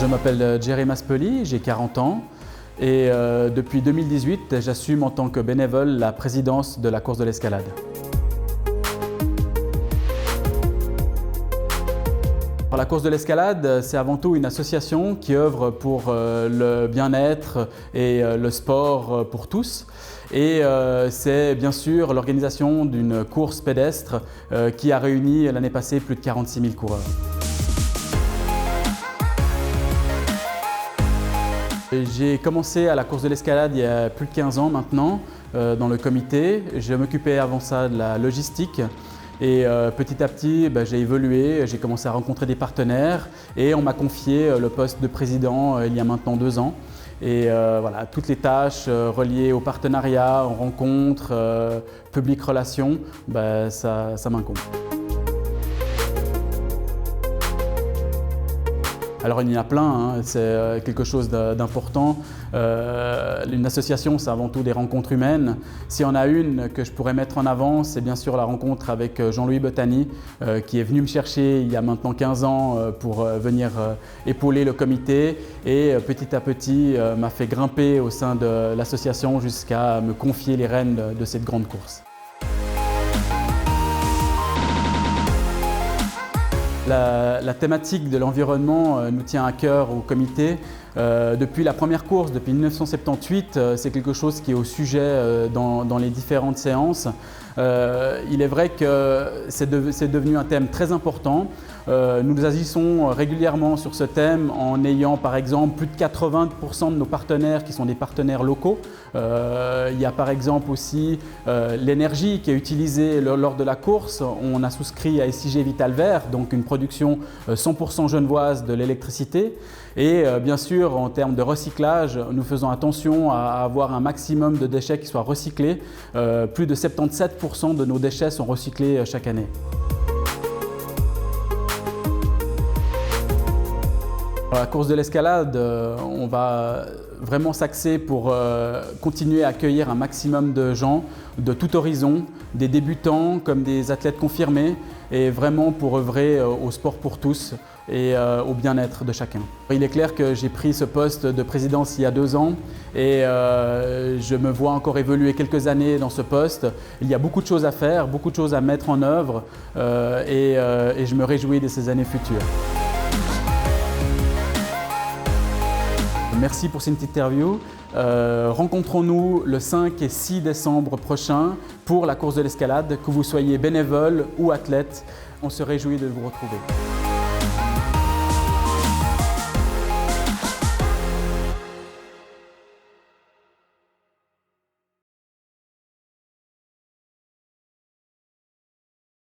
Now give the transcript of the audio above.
Je m'appelle Jerry Maspeli, j'ai 40 ans et depuis 2018, j'assume en tant que bénévole la présidence de la course de l'escalade. La course de l'escalade, c'est avant tout une association qui œuvre pour le bien-être et le sport pour tous. Et c'est bien sûr l'organisation d'une course pédestre qui a réuni l'année passée plus de 46 000 coureurs. J'ai commencé à la course de l'escalade il y a plus de 15 ans maintenant dans le comité. Je m'occupais avant ça de la logistique et petit à petit j'ai évolué, j'ai commencé à rencontrer des partenaires et on m'a confié le poste de président il y a maintenant 2 ans. Et voilà, toutes les tâches reliées au partenariat, aux rencontres, public relations, ça m'incombe. Alors il y en a plein, hein. C'est quelque chose d'important. Une association, c'est avant tout des rencontres humaines. S'il y en a une que je pourrais mettre en avant, c'est bien sûr la rencontre avec Jean-Louis Bottani, qui est venu me chercher il y a maintenant 15 ans pour venir épauler le comité et petit à petit m'a fait grimper au sein de l'association jusqu'à me confier les rênes de cette grande course. La thématique de l'environnement nous tient à cœur au comité. Depuis la première course, depuis 1978, c'est quelque chose qui est au sujet dans les différentes séances. Il est vrai que c'est devenu un thème très important. Nous agissons régulièrement sur ce thème en ayant par exemple plus de 80% de nos partenaires qui sont des partenaires locaux. Il y a par exemple aussi l'énergie qui est utilisée lors de la course. On a souscrit à SIG Vital Vert, donc une production 100% genevoise de l'électricité. Et bien sûr, en termes de recyclage, nous faisons attention à avoir un maximum de déchets qui soient recyclés. Plus de 77% de nos déchets sont recyclés chaque année. Pour la course de l'escalade, on va vraiment s'axer pour continuer à accueillir un maximum de gens de tout horizon, des débutants comme des athlètes confirmés, et vraiment pour œuvrer au sport pour tous et au bien-être de chacun. Il est clair que j'ai pris ce poste de présidence il y a 2 ans et je me vois encore évoluer quelques années dans ce poste. Il y a beaucoup de choses à faire, beaucoup de choses à mettre en œuvre et je me réjouis de ces années futures. Merci pour cette interview. Rencontrons-nous le 5 et 6 décembre prochain pour la course de l'escalade, que vous soyez bénévole ou athlète. On se réjouit de vous retrouver.